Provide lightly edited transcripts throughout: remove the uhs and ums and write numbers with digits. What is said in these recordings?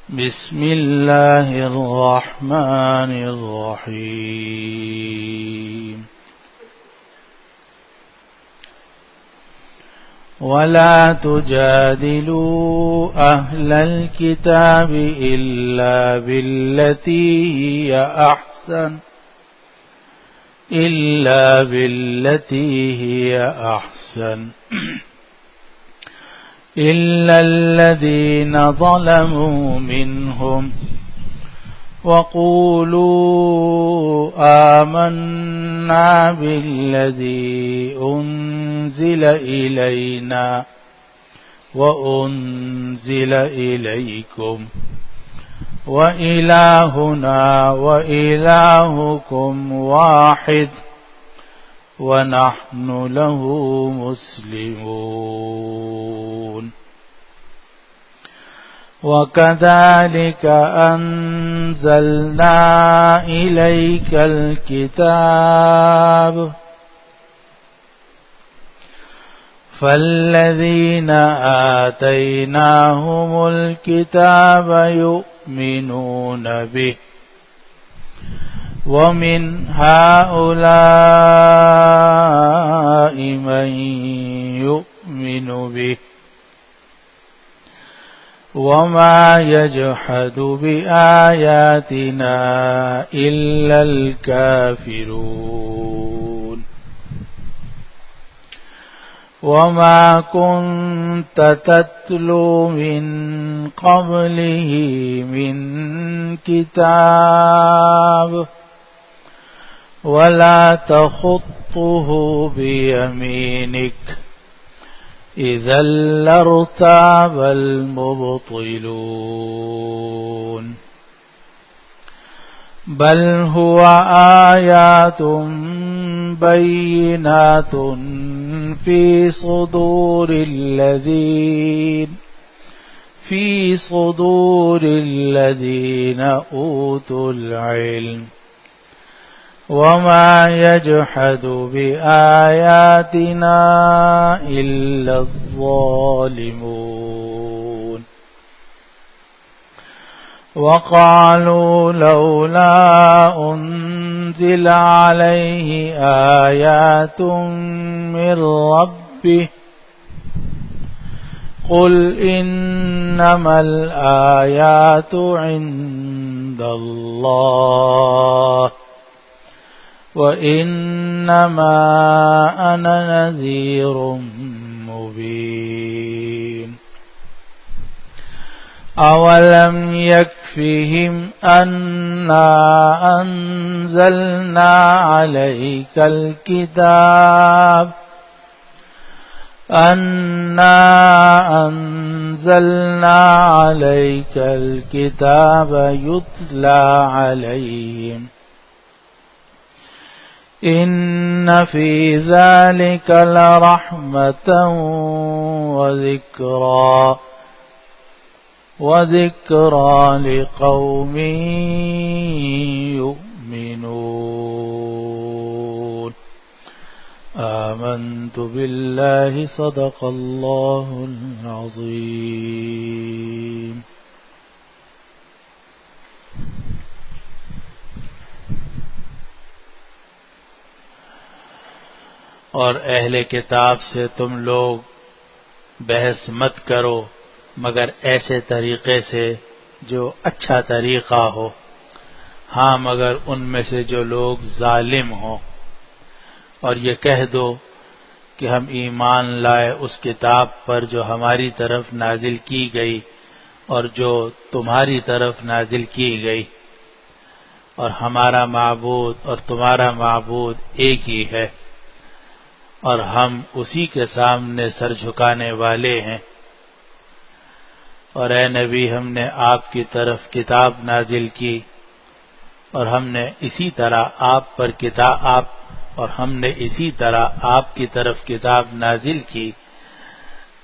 بسم الله الرحمن الرحيم ولا تجادلوا أهل الكتاب إلا بالتي هي أحسن إلا الذين ظلموا منهم وقولوا آمنا بالذي أنزل إلينا وأنزل إليكم وإلهنا وإلهكم واحد ونحن له مسلمون وكذلك أنزلنا إليك الكتاب فالذين آتيناهم الكتاب يؤمنون به ومن هؤلاء من يؤمن به وما يجحد بآياتنا إلا الكافرون وما كنت تتلو من قبله من كتاب ولا تخطه بيمينك إذا لارتاب المبطلون بل هو آيات بينات في صدور الذين أوتوا العلم وما يجحد بآياتنا إلا الظالمون وقالوا لولا أنزل عليه آيات من ربه قل إنما الآيات عند الله وإنما أنا نذير مبين أولم يكفهم أنا أنزلنا عليك الكتاب يتلى عليهم إن في ذلك لرحمة وذكرى لقوم يؤمنون آمنت بالله صدق الله العظيم اور اہل کتاب سے تم لوگ بحث مت کرو مگر ایسے طریقے سے جو اچھا طریقہ ہو، ہاں مگر ان میں سے جو لوگ ظالم ہوں، اور یہ کہہ دو کہ ہم ایمان لائے اس کتاب پر جو ہماری طرف نازل کی گئی اور جو تمہاری طرف نازل کی گئی، اور ہمارا معبود اور تمہارا معبود ایک ہی ہے اور ہم اسی کے سامنے سر جھکانے والے ہیں۔ اور اے نبی، ہم نے آپ کی طرف کتاب نازل کی اور ہم نے اسی طرح آپ کی طرف کتاب نازل کی،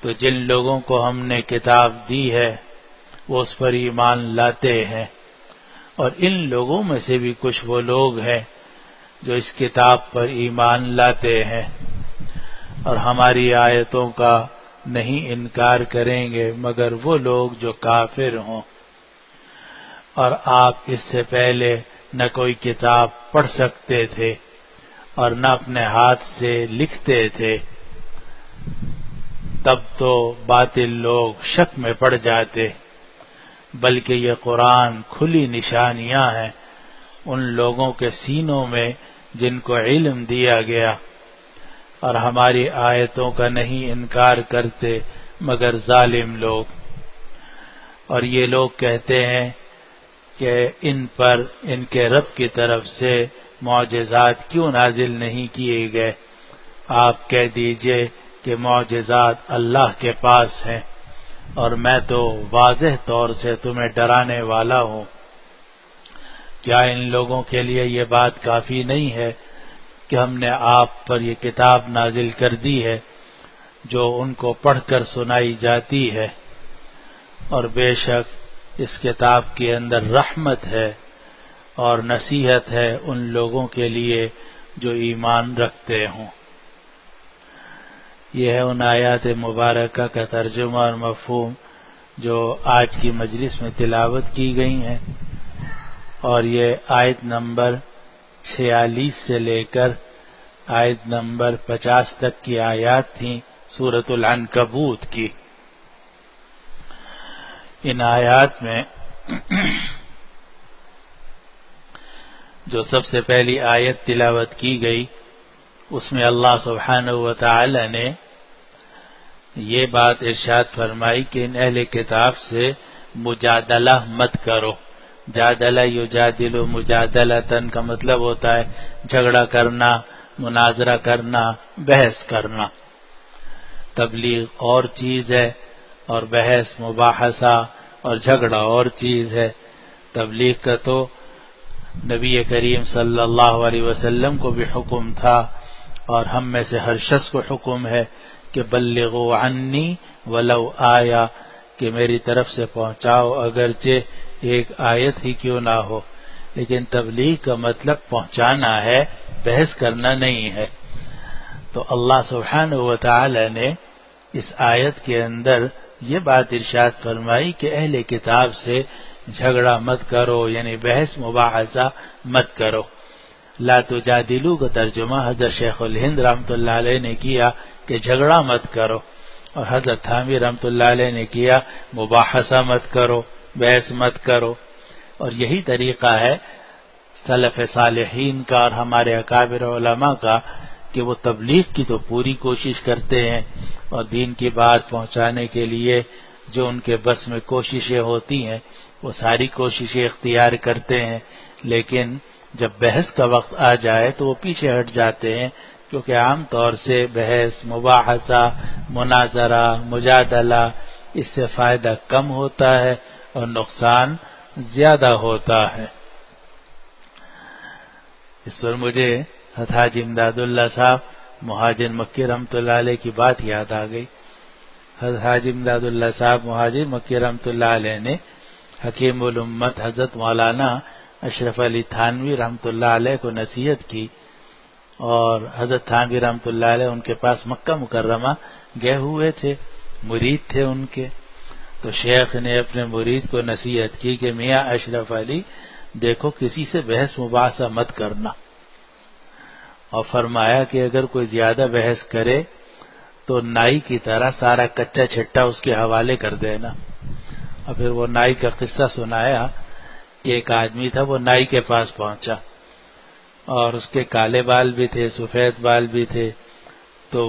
تو جن لوگوں کو ہم نے کتاب دی ہے وہ اس پر ایمان لاتے ہیں، اور ان لوگوں میں سے بھی کچھ وہ لوگ ہیں جو اس کتاب پر ایمان لاتے ہیں اور ہماری آیتوں کا نہیں انکار کریں گے مگر وہ لوگ جو کافر ہوں۔ اور آپ اس سے پہلے نہ کوئی کتاب پڑھ سکتے تھے اور نہ اپنے ہاتھ سے لکھتے تھے، تب تو باطل لوگ شک میں پڑ جاتے، بلکہ یہ قرآن کھلی نشانیاں ہیں ان لوگوں کے سینوں میں جن کو علم دیا گیا، اور ہماری آیتوں کا نہیں انکار کرتے مگر ظالم لوگ۔ اور یہ لوگ کہتے ہیں کہ ان پر ان کے رب کی طرف سے معجزات کیوں نازل نہیں کیے گئے؟ آپ کہہ دیجئے کہ معجزات اللہ کے پاس ہیں، اور میں تو واضح طور سے تمہیں ڈرانے والا ہوں۔ کیا ان لوگوں کے لیے یہ بات کافی نہیں ہے کہ ہم نے آپ پر یہ کتاب نازل کر دی ہے جو ان کو پڑھ کر سنائی جاتی ہے، اور بے شک اس کتاب کے اندر رحمت ہے اور نصیحت ہے ان لوگوں کے لیے جو ایمان رکھتے ہوں۔ یہ ہے ان آیات مبارکہ کا ترجمہ اور مفہوم جو آج کی مجلس میں تلاوت کی گئی ہیں، اور یہ آیت نمبر 46 سے لے کر آیت نمبر 50 تک کی آیات تھیں سورۃ العنکبوت کی۔ ان آیات میں جو سب سے پہلی آیت تلاوت کی گئی اس میں اللہ سبحانہ و تعالی نے یہ بات ارشاد فرمائی کہ ان اہل کتاب سے مجادلہ مت کرو۔ جادلہ یجادل مجادلتن کا مطلب ہوتا ہے جھگڑا کرنا، مناظرہ کرنا، بحث کرنا۔ تبلیغ اور چیز ہے اور بحث مباحثہ اور جھگڑا اور چیز ہے۔ تبلیغ کا تو نبی کریم صلی اللہ علیہ وسلم کو بھی حکم تھا، اور ہم میں سے ہر شخص کو حکم ہے کہ بلغوا عنی ولو آیا، کہ میری طرف سے پہنچاؤ اگرچہ ایک آیت ہی کیوں نہ ہو۔ لیکن تبلیغ کا مطلب پہنچانا ہے، بحث کرنا نہیں ہے۔ تو اللہ سبحانہ و تعالی نے اس آیت کے اندر یہ بات ارشاد فرمائی کہ اہل کتاب سے جھگڑا مت کرو، یعنی بحث مباحثہ مت کرو۔ لا تجادلو کا ترجمہ حضرت شیخ الہند رحمۃ اللہ علیہ نے کیا کہ جھگڑا مت کرو، اور حضرت تھانوی رحمۃ اللہ علیہ نے کیا مباحثہ مت کرو، بحث مت کرو۔ اور یہی طریقہ ہے سلف صالحین کا اور ہمارے اکابر علماء کا کہ وہ تبلیغ کی تو پوری کوشش کرتے ہیں، اور دین کی بات پہنچانے کے لیے جو ان کے بس میں کوششیں ہوتی ہیں وہ ساری کوششیں اختیار کرتے ہیں، لیکن جب بحث کا وقت آ جائے تو وہ پیچھے ہٹ جاتے ہیں، کیونکہ عام طور سے بحث، مباحثہ، مناظرہ، مجادلہ اس سے فائدہ کم ہوتا ہے اور نقصان زیادہ ہوتا ہے۔ اس پر مجھے حاجی امداد اللہ صاحب مہاجر مکی رحمۃ اللہ علیہ کی بات یاد آ گئی۔ حاجی امداد اللہ صاحب مہاجر مکی رحمۃ اللہ علیہ نے حکیم الامت حضرت مولانا اشرف علی تھانوی رحمۃ اللہ علیہ کو نصیحت کی، اور حضرت تھانوی رحمۃ اللہ علیہ ان کے پاس مکہ مکرمہ گئے ہوئے تھے، مرید تھے ان کے۔ تو شیخ نے اپنے مرید کو نصیحت کی کہ میاں اشرف علی دیکھو کسی سے بحث مباحثہ مت کرنا، اور فرمایا کہ اگر کوئی زیادہ بحث کرے تو نائی کی طرح سارا کچا چھٹا اس کے حوالے کر دینا۔ اور پھر وہ نائی کا قصہ سنایا کہ ایک آدمی تھا، وہ نائی کے پاس پہنچا اور اس کے کالے بال بھی تھے، سفید بال بھی تھے، تو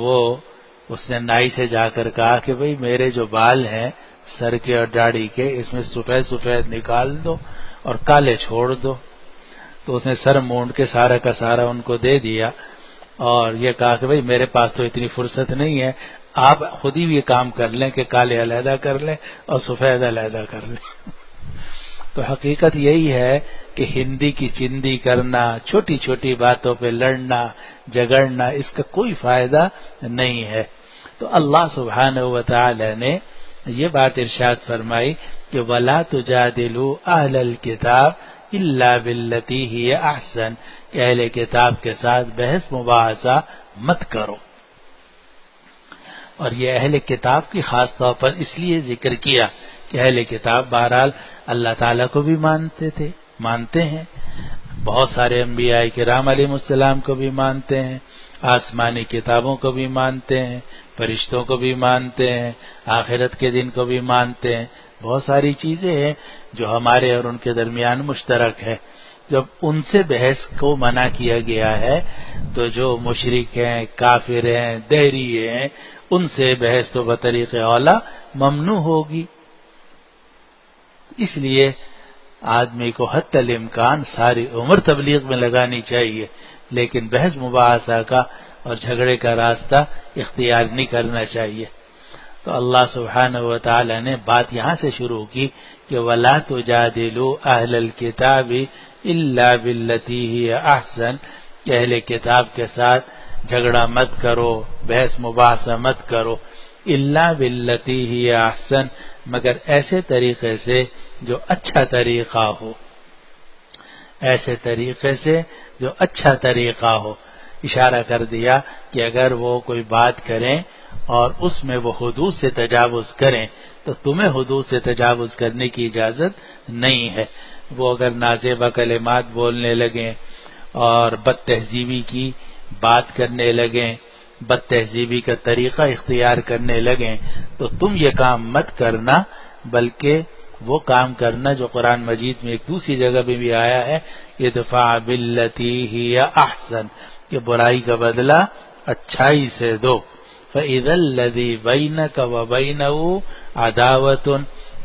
اس نے نائی سے جا کر کہا کہ بھئی میرے جو بال ہیں سر کے اور داڑھی کے، اس میں سفید سفید نکال دو اور کالے چھوڑ دو۔ تو اس نے سر مونڈ کے سارا کا سارا ان کو دے دیا، اور یہ کہا کہ بھئی میرے پاس تو اتنی فرصت نہیں ہے، آپ خود ہی یہ کام کر لیں کہ کالے علیحدہ کر لیں اور سفید علیحدہ کر لیں۔ تو حقیقت یہی ہے کہ ہندی کی چندی کرنا، چھوٹی چھوٹی باتوں پہ لڑنا جھگڑنا، اس کا کوئی فائدہ نہیں ہے۔ تو اللہ سبحانہ و تعالی نے یہ بات ارشاد فرمائی کہ وَلَا تُجَادِلُوا أَهْلَ الْكِتَابِ إِلَّا بِالَّتِي هِيَ أَحْسَنُ، کہ اہل کتاب کے ساتھ بحث مباحثہ مت کرو۔ اور یہ اہل کتاب کی خاص طور پر اس لیے ذکر کیا کہ اہل کتاب بہرحال اللہ تعالیٰ کو بھی مانتے ہیں، بہت سارے انبیاء کرام علیہ السلام کو بھی مانتے ہیں، آسمانی کتابوں کو بھی مانتے ہیں، فرشتوں کو بھی مانتے ہیں، آخرت کے دن کو بھی مانتے ہیں، بہت ساری چیزیں ہیں جو ہمارے اور ان کے درمیان مشترک ہے۔ جب ان سے بحث کو منع کیا گیا ہے تو جو مشرک ہیں، کافر ہیں، دہری ہیں، ان سے بحث تو بطریق اولا ممنوع ہوگی۔ اس لیے آدمی کو حتی الامکان ساری عمر تبلیغ میں لگانی چاہیے، لیکن بحث مباحثہ کا اور جھگڑے کا راستہ اختیار نہیں کرنا چاہیے۔ تو اللہ سبحانہ و تعالی نے بات یہاں سے شروع کی کہ وَلَا تُجَادِلُوا أَهْلَ الْكِتَابِ إِلَّا بِالَّتِي هِيَ أَحْسَنُ، کہ اہل کتاب کے ساتھ جھگڑا مت کرو، بحث مباحثہ مت کرو، إِلَّا بِالَّتِي هِيَ أَحْسَنُ، مگر ایسے طریقے سے جو اچھا طریقہ ہو، ایسے طریقے سے جو اچھا طریقہ ہو۔ اشارہ کر دیا کہ اگر وہ کوئی بات کریں اور اس میں وہ حدود سے تجاوز کریں تو تمہیں حدود سے تجاوز کرنے کی اجازت نہیں ہے۔ وہ اگر نازیبہ کلمات بولنے لگیں اور بد تہذیبی کی بات کرنے لگیں، بد تہذیبی کا طریقہ اختیار کرنے لگیں تو تم یہ کام مت کرنا، بلکہ وہ کام کرنا جو قرآن مجید میں ایک دوسری جگہ میں بھی آیا ہے، ادفع باللتی ہی احسن، کہ برائی کا بدلہ اچھائی سے دو۔ فَإِذَا الَّذِي بَيْنَكَ وَبَيْنَهُ عَدَاوَةٌ،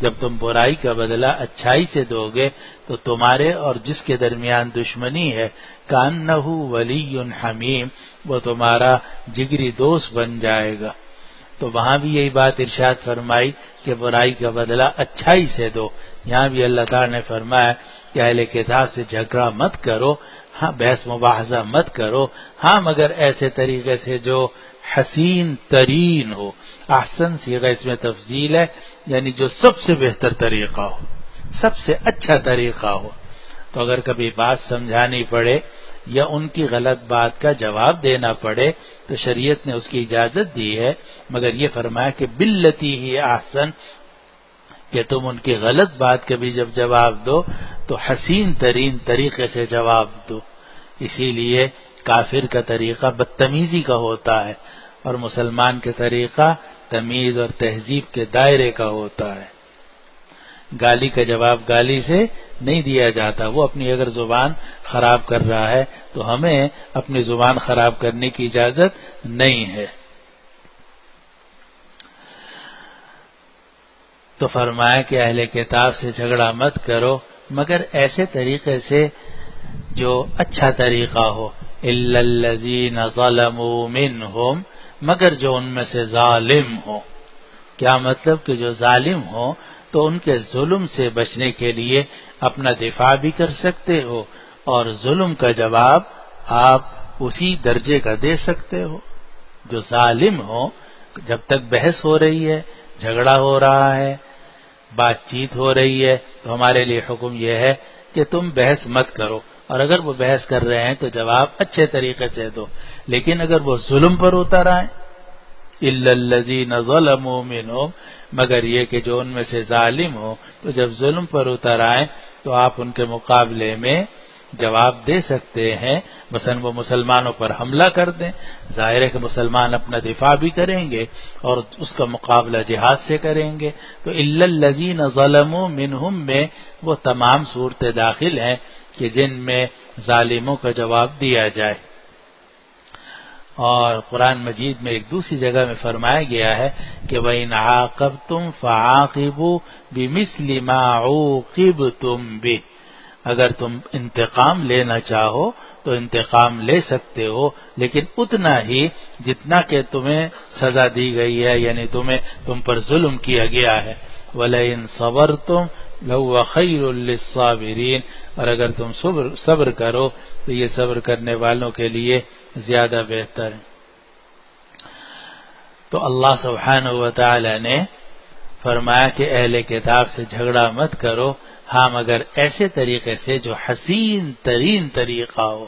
جب تم برائی کا بدلہ اچھائی سے دو گے تو تمہارے اور جس کے درمیان دشمنی ہے كَأَنَّهُ وَلِيٌّ حَمِيمٌ، وہ تمہارا جگری دوست بن جائے گا۔ تو وہاں بھی یہی بات ارشاد فرمائی کہ برائی کا بدلہ اچھائی سے دو۔ یہاں بھی اللہ تعالیٰ نے فرمایا کہ اہل کتاب سے جھگڑا مت کرو، ہاں بحث مباحثہ مت کرو، ہاں مگر ایسے طریقے سے جو حسین ترین ہو۔ احسن صیغہ اس میں تفضیل ہے، یعنی جو سب سے بہتر طریقہ ہو، سب سے اچھا طریقہ ہو۔ تو اگر کبھی بات سمجھانی پڑے یا ان کی غلط بات کا جواب دینا پڑے تو شریعت نے اس کی اجازت دی ہے، مگر یہ فرمایا کہ باللتی ہی احسن، کہ تم ان کی غلط بات کا بھی جب جواب دو تو حسین ترین طریقے سے جواب دو۔ اسی لیے کافر کا طریقہ بدتمیزی کا ہوتا ہے اور مسلمان کا طریقہ تمیز اور تہذیب کے دائرے کا ہوتا ہے۔ گالی کا جواب گالی سے نہیں دیا جاتا۔ وہ اپنی اگر زبان خراب کر رہا ہے تو ہمیں اپنی زبان خراب کرنے کی اجازت نہیں ہے۔ تو فرمایا کہ اہل کتاب سے جھگڑا مت کرو مگر ایسے طریقے سے جو اچھا طریقہ ہو، الا الذین ظلموا منہم، مگر جو ان میں سے ظالم ہو۔ کیا مطلب کہ جو ظالم ہو تو ان کے ظلم سے بچنے کے لیے اپنا دفاع بھی کر سکتے ہو اور ظلم کا جواب آپ اسی درجے کا دے سکتے ہو۔ جو ظالم ہو، جب تک بحث ہو رہی ہے، جھگڑا ہو رہا ہے، بات چیت ہو رہی ہے تو ہمارے لیے حکم یہ ہے کہ تم بحث مت کرو، اور اگر وہ بحث کر رہے ہیں تو جواب اچھے طریقے سے دو۔ لیکن اگر وہ ظلم پر اتر آئیں، الا الذین ظلموا منہم، مگر یہ کہ جو ان میں سے ظالم ہو، تو جب ظلم پر اتر آئیں تو آپ ان کے مقابلے میں جواب دے سکتے ہیں۔ مثلا وہ مسلمانوں پر حملہ کر دیں، ظاہر ہے کہ مسلمان اپنا دفاع بھی کریں گے اور اس کا مقابلہ جہاد سے کریں گے۔ تو الا الذین ظلموا منہم میں وہ تمام صورتیں داخل ہیں کہ جن میں ظالموں کا جواب دیا جائے۔ اور قرآن مجید میں ایک دوسری جگہ میں فرمایا گیا ہے کہ وَإِنْ عَاقَبْتُمْ فَعَاقِبُوا بِمِثْلِ مَا عُوقِبْتُمْ بِهِ، اگر تم انتقام لینا چاہو تو انتقام لے سکتے ہو، لیکن اتنا ہی جتنا کہ تمہیں سزا دی گئی ہے، یعنی تم پر ظلم کیا گیا ہے۔ وَلَئِنْ صَبَرْتُمْ لَهُوَ خَيْرٌ لِلصَّابِرِينَ، اور اگر تم صبر کرو تو یہ صبر کرنے والوں کے لیے زیادہ بہتر ہے۔ تو اللہ سبحانہ و تعالی نے فرمایا کہ اہل کتاب سے جھگڑا مت کرو، ہاں مگر ایسے طریقے سے جو حسین ترین طریقہ ہو،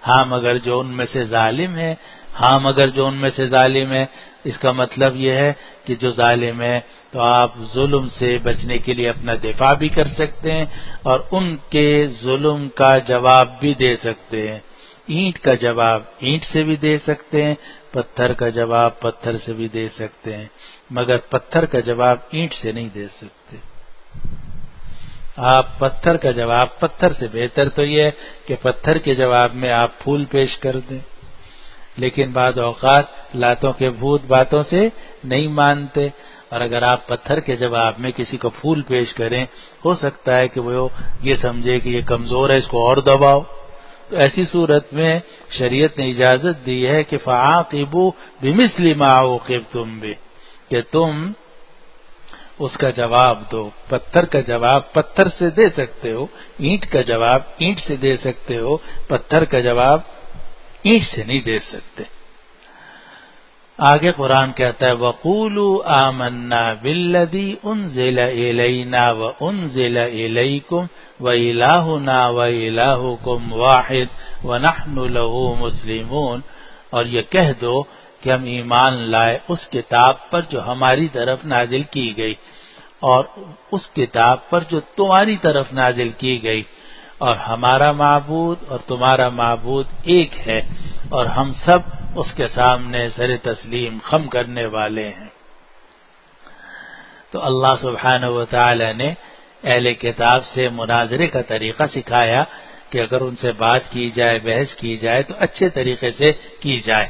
ہاں مگر جو ان میں سے ظالم ہے، ہاں مگر جو ان میں سے ظالم ہے اس کا مطلب یہ ہے کہ جو ظالم ہے تو آپ ظلم سے بچنے کے لیے اپنا دفاع بھی کر سکتے ہیں اور ان کے ظلم کا جواب بھی دے سکتے ہیں. اینٹ کا جواب اینٹ سے بھی دے سکتے ہیں، پتھر کا جواب پتھر سے بھی دے سکتے ہیں، مگر پتھر کا جواب اینٹ سے نہیں دے سکتے. آپ پتھر کا جواب پتھر سے بہتر تو یہ ہے کہ پتھر کے جواب میں آپ پھول پیش کر دیں، لیکن بعض اوقات لاتوں کے بھوت باتوں سے نہیں مانتے، اور اگر آپ پتھر کے جواب میں کسی کو پھول پیش کریں ہو سکتا ہے کہ وہ یہ سمجھے کہ یہ کمزور ہے، اس کو اور دباؤ. تو ایسی صورت میں شریعت نے اجازت دی ہے کہ فعاقبوا بمثل ما عوقبتم به، کہ تم اس کا جواب دو. پتھر کا جواب پتھر سے دے سکتے ہو، اینٹ کا جواب اینٹ سے دے سکتے ہو، پتھر کا جواب اینٹ سے نہیں دے سکتے. آگے قرآن کہتا ہے وَقُولُوا آمَنَّا بِالَّذِي أُنزِلَ إِلَيْنَا وَأُنزِلَ إِلَيْكُمْ وَإِلَٰهُنَا وَإِلَٰهُكُمْ وَاحِدٌ وَنَحْنُ لَهُ مُسْلِمُونَ، اور یہ کہہ دو کہ ہم ایمان لائے اس کتاب پر جو ہماری طرف نازل کی گئی اور اس کتاب پر جو تمہاری طرف نازل کی گئی، اور ہمارا معبود اور تمہارا معبود ایک ہے، اور ہم سب اس کے سامنے سر تسلیم خم کرنے والے ہیں. تو اللہ سبحانہ و تعالی نے اہل کتاب سے مناظرے کا طریقہ سکھایا کہ اگر ان سے بات کی جائے، بحث کی جائے تو اچھے طریقے سے کی جائے.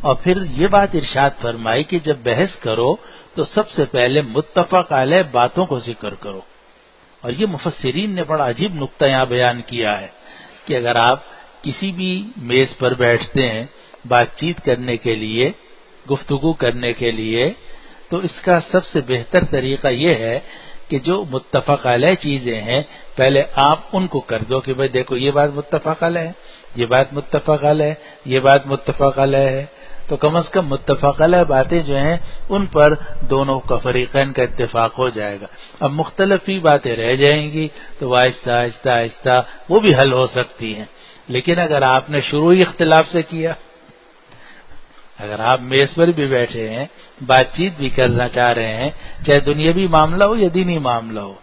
اور پھر یہ بات ارشاد فرمائی کہ جب بحث کرو تو سب سے پہلے متفق علیہ باتوں کو ذکر کرو. اور یہ مفسرین نے بڑا عجیب نقطہ یہاں بیان کیا ہے کہ اگر آپ کسی بھی میز پر بیٹھتے ہیں بات چیت کرنے کے لیے، گفتگو کرنے کے لیے، تو اس کا سب سے بہتر طریقہ یہ ہے کہ جو متفق علیہ چیزیں ہیں پہلے آپ ان کو کر دو کہ بھئی دیکھو یہ بات متفق علیہ ہے، یہ بات متفق علیہ ہے، یہ بات متفق علیہ ہے. تو کم از کم متفق علیہ باتیں جو ہیں ان پر دونوں کا فریقین کا اتفاق ہو جائے گا. اب مختلف ہی باتیں رہ جائیں گی تو آہستہ آہستہ آہستہ وہ بھی حل ہو سکتی ہیں. لیکن اگر آپ نے شروع ہی اختلاف سے کیا، اگر آپ میز پر بھی بیٹھے ہیں بات چیت بھی کرنا چاہ رہے ہیں چاہے دنیاوی معاملہ ہو یا دینی معاملہ ہو،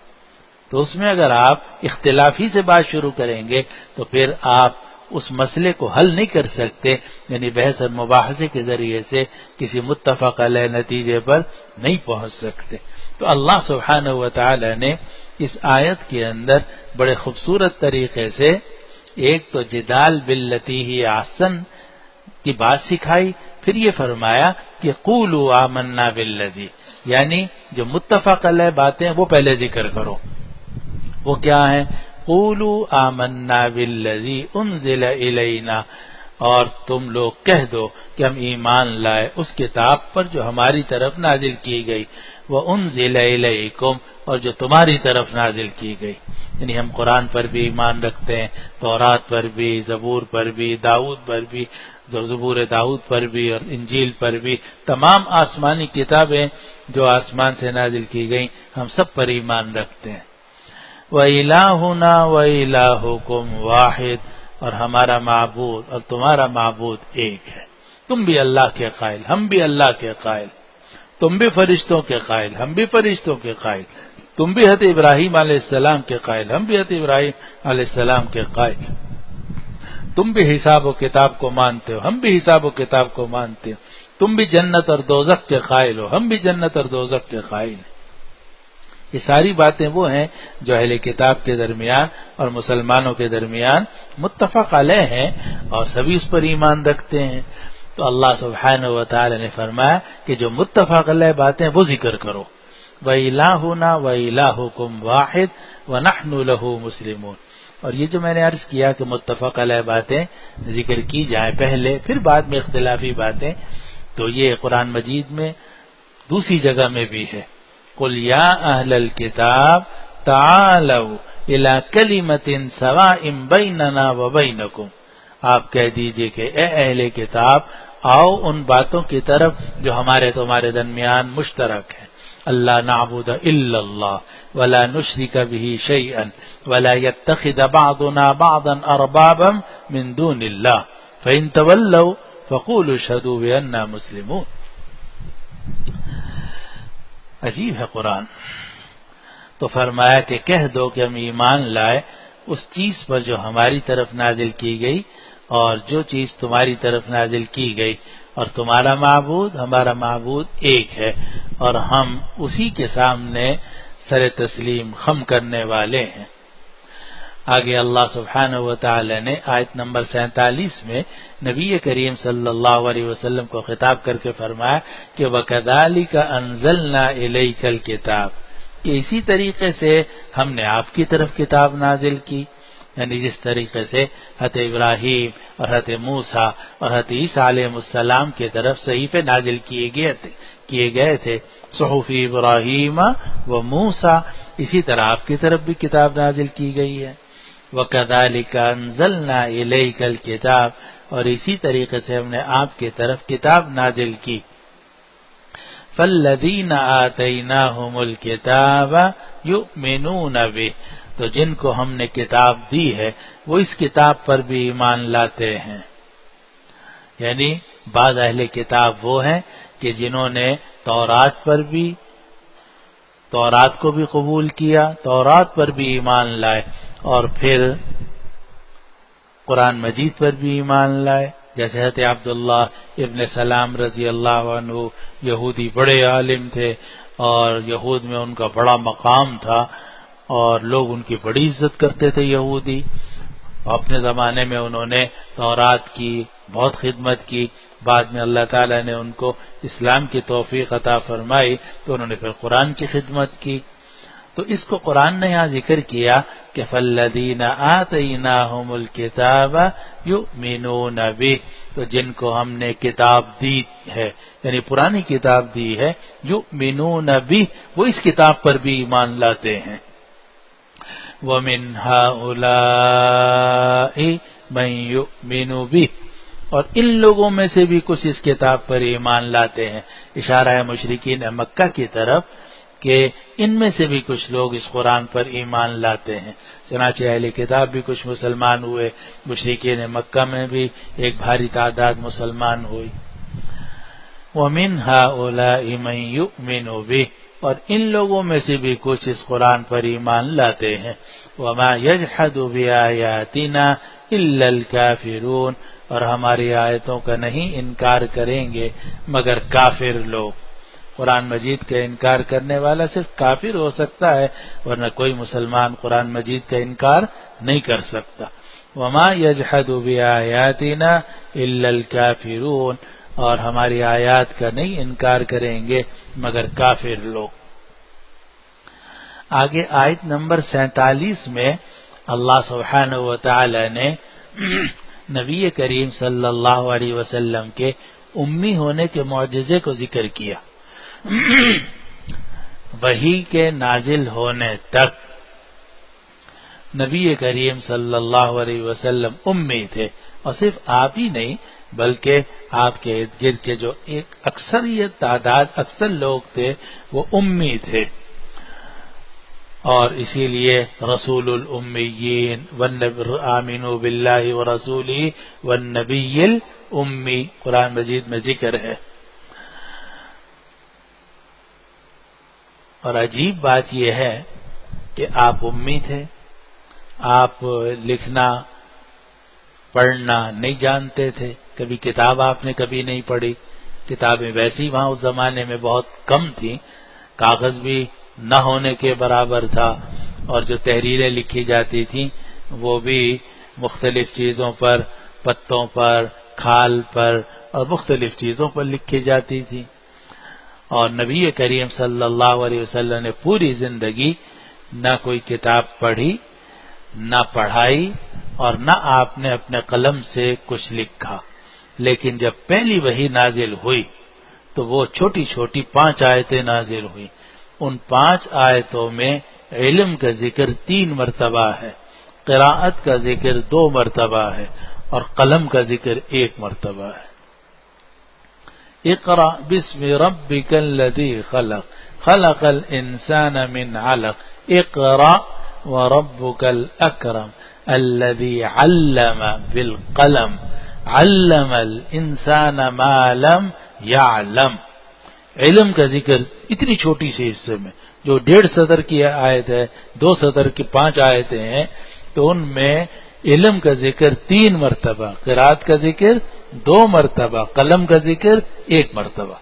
تو اس میں اگر آپ اختلاف ہی سے بات شروع کریں گے تو پھر آپ اس مسئلے کو حل نہیں کر سکتے، یعنی بحث اور مباحثے کے ذریعے سے کسی متفق علیہ نتیجے پر نہیں پہنچ سکتے. تو اللہ سبحانہ و تعالی نے اس آیت کے اندر بڑے خوبصورت طریقے سے ایک تو جدال باللتی ہی احسن کی بات سکھائی، پھر یہ فرمایا کہ قولوا آمنا بالذی، یعنی جو متفق علیہ باتیں وہ پہلے ذکر کرو. وہ کیا ہیں؟ قولوا آمنا بالذی انزل الینا، اور تم لوگ کہہ دو کہ ہم ایمان لائے اس کتاب پر جو ہماری طرف نازل کی گئی، وانزل الیکم، اور جو تمہاری طرف نازل کی گئی. یعنی ہم قرآن پر بھی ایمان رکھتے ہیں، تورات پر بھی، زبور پر بھی، داؤد پر بھی، زبور داؤد پر بھی اور انجیل پر بھی، تمام آسمانی کتابیں جو آسمان سے نازل کی گئیں ہم سب پر ایمان رکھتے ہیں. وَإِلَٰهُنَا وَإِلَٰهُكُمْ وَاحِدٌ، اور ہمارا معبود اور تمہارا معبود ایک ہے. تم بھی اللہ کے قائل، ہم بھی اللہ کے قائل، تم بھی فرشتوں کے قائل، ہم بھی فرشتوں کے قائل، تم بھی حضرت ابراہیم علیہ السلام کے قائل، ہم بھی حضرت ابراہیم علیہ السلام کے قائل. تم بھی حساب و کتاب کو مانتے ہو، ہم بھی حساب و کتاب کو مانتے ہو. تم بھی جنت اور دوزخ کے قائل ہو، ہم بھی جنت اور دوزخ کے قائل ہیں. یہ ساری باتیں وہ ہیں جو اہل کتاب کے درمیان اور مسلمانوں کے درمیان متفق علیہ ہیں اور سبھی اس پر ایمان رکھتے ہیں. تو اللہ سبحانہ و تعالی نے فرمایا کہ جو متفق علیہ باتیں وہ ذکر کرو. وَإِلَٰهُنَا وَإِلَٰهُكُمْ وَاحِدٌ وَنَحْنُ لَهُ مُسْلِمُونَ. اور یہ جو میں نے عرض کیا کہ متفق علیہ باتیں ذکر کی جائیں پہلے، پھر بعد میں اختلافی باتیں، تو یہ قرآن مجید میں دوسری جگہ میں بھی ہے. قُلْ يَا أَهْلَ الْكِتَابِ تَعَالَوْا إِلَىٰ كَلِمَةٍ سَوَاءٍ بَيْنَنَا وَبَيْنَكُمْ. آپ کہہ دیجئے کہ اے اہل کتاب، آؤ ان باتوں کی طرف جو ہمارے تمہارے درمیان مشترک ہے. اللہ نعبد الا اللہ ولا نشرک به شیئا ولا يتخذ بعضنا بعضا اربابا من دون اللہ فإن تولوا فقولوا اشهدوا بأننا مسلمون. عجیب ہے قرآن. تو فرمایا کہ کہہ دو کہ ہم ایمان لائے اس چیز پر جو ہماری طرف نازل کی گئی اور جو چیز تمہاری طرف نازل کی گئی، اور تمہارا معبود ہمارا معبود ایک ہے، اور ہم اسی کے سامنے سر تسلیم خم کرنے والے ہیں. آگے اللہ سبحانہ و تعالی نے آیت نمبر 47 میں نبی کریم صلی اللہ علیہ وسلم کو خطاب کر کے فرمایا کہ وَكَذَلِكَ أَنزَلْنَا إِلَيْكَ الْكِتَابَ، کہ اسی طریقے سے ہم نے آپ کی طرف کتاب نازل کی. یعنی جس طریقے سے حضرت ابراہیم اور حضرت موسیٰ اور حضرت عیسیٰ علیہ السلام کی طرف صحیفے نازل کیے گئے تھے، صحف ابراہیم و موسیٰ، اسی طرح آپ کی طرف بھی کتاب نازل کی گئی ہے. وَكَذَلِكَ أَنزَلْنَا إِلَيْكَ الْكِتَابَ، اور اسی طریقے سے ہم نے آپ کی طرف کتاب نازل کی. فَالَّذِينَ آتَيْنَاهُمُ الْكِتَابَ يُؤْمِنُونَ بِهِ، تو جن کو ہم نے کتاب دی ہے وہ اس کتاب پر بھی ایمان لاتے ہیں. یعنی بعض اہل کتاب وہ ہیں کہ جنہوں نے تورات کو بھی قبول کیا، تورات پر بھی ایمان لائے، اور پھر قرآن مجید پر بھی ایمان لائے. جیسے حضرت عبداللہ ابن سلام رضی اللہ عنہ یہودی بڑے عالم تھے، اور یہود میں ان کا بڑا مقام تھا، اور لوگ ان کی بڑی عزت کرتے تھے یہودی. اپنے زمانے میں انہوں نے تورات کی بہت خدمت کی، بعد میں اللہ تعالیٰ نے ان کو اسلام کی توفیق عطا فرمائی تو انہوں نے پھر قرآن کی خدمت کی. تو اس کو قرآن نے یہاں ذکر کیا کہ فَالَّذِينَ آتَيْنَاهُمُ الْكِتَابَ يُؤْمِنُونَ بِهِ، تو جن کو ہم نے کتاب دی ہے، یعنی پرانی کتاب دی ہے، يُؤْمِنُونَ بِهِ، وہ اس کتاب پر بھی ایمان لاتے ہیں. وَمِنْ هَؤُلَاءِ مَنْ يُؤْمِنُ بِهِ، اور ان لوگوں میں سے بھی کچھ اس کتاب پر ایمان لاتے ہیں. اشارہ ہے مشرکین مکہ کی طرف کہ ان میں سے بھی کچھ لوگ اس قرآن پر ایمان لاتے ہیں. چنانچہ اہل کتاب بھی کچھ مسلمان ہوئے، مشرکین مکہ میں بھی ایک بھاری تعداد مسلمان ہوئی. وَمِنْ هَؤُلَاءِ مَنْ يُؤْمِنُ بِهِ، اور ان لوگوں میں سے بھی کچھ اس قرآن پر ایمان لاتے ہیں. وَمَا يَجْحَدُ بِآيَاتِنَا إِلَّا الْكَافِرُونَ، اور ہماری آیتوں کا نہیں انکار کریں گے مگر کافر لوگ. قرآن مجید کا انکار کرنے والا صرف کافر ہو سکتا ہے، ورنہ کوئی مسلمان قرآن مجید کا انکار نہیں کر سکتا. وَمَا يَجْحَدُ بِآيَاتِنَا إِلَّا الْكَافِرُونَ، اور ہماری آیات کا نہیں انکار کریں گے مگر کافر لوگ. آگے آیت نمبر 47 میں اللہ سبحانہ و تعالی نے نبی کریم صلی اللہ علیہ وسلم کے امی ہونے کے معجزے کو ذکر کیا. وحی کے نازل ہونے تک نبی کریم صلی اللہ علیہ وسلم امی تھے، اور صرف آپ ہی نہیں بلکہ آپ کے ارد گرد کے جو ایک اکثر لوگ تھے وہ امی تھے. اور اسی لیے رسول الامیین آمنوا باللہ ورسولہ والنبی الامی قرآن مجید میں ذکر ہے. اور عجیب بات یہ ہے کہ آپ امی تھے، آپ لکھنا پڑھنا نہیں جانتے تھے، کبھی کتاب آپ نے کبھی نہیں پڑھی. کتابیں ویسی وہاں اس زمانے میں بہت کم تھیں، کاغذ بھی نہ ہونے کے برابر تھا، اور جو تحریریں لکھی جاتی تھیں وہ بھی مختلف چیزوں پر، پتوں پر، کھال پر اور مختلف چیزوں پر لکھی جاتی تھی. اور نبی کریم صلی اللہ علیہ وسلم نے پوری زندگی نہ کوئی کتاب پڑھی، نہ پڑھائی، اور نہ آپ نے اپنے قلم سے کچھ لکھا. لیکن جب پہلی وحی نازل ہوئی تو وہ چھوٹی چھوٹی 5 آیتیں نازل ہوئی. ان 5 آیتوں میں علم کا ذکر 3 مرتبہ ہے، قراءت کا ذکر 2 مرتبہ ہے، اور قلم کا ذکر 1 مرتبہ ہے. اقرأ بسم ربک الذی خلق خلق الانسان من علق اقرأ وربک الاکرم الذی علم بالقلم علم الانسان ما لم يعلم. علم کا ذکر اتنی چھوٹی سی حصے میں، جو 1.5 سطر کی آیت ہے، 2 سطر کی 5 آیتیں ہیں، تو ان میں علم کا ذکر 3 مرتبہ، قرات کا ذکر 2 مرتبہ، قلم کا ذکر 1 مرتبہ،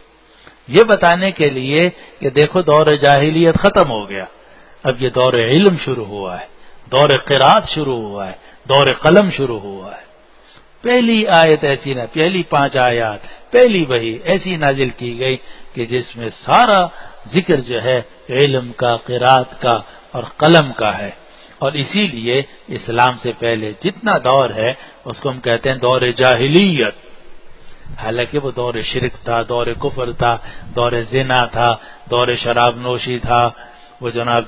یہ بتانے کے لیے کہ دیکھو دور جاہلیت ختم ہو گیا، اب یہ دور علم شروع ہوا ہے، دور قرات شروع ہوا ہے، دور قلم شروع ہوا ہے۔ پہلی آیت ایسی نہ، پہلی 5 آیات، پہلی وحی ایسی نازل کی گئی کہ جس میں سارا ذکر جو ہے علم کا، قرات کا اور قلم کا ہے، اور اسی لیے اسلام سے پہلے جتنا دور ہے اس کو ہم کہتے ہیں دور جاہلیت، حالانکہ وہ دور شرک تھا، دور کفر تھا، دور زنا تھا، دور شراب نوشی تھا، وہ جناب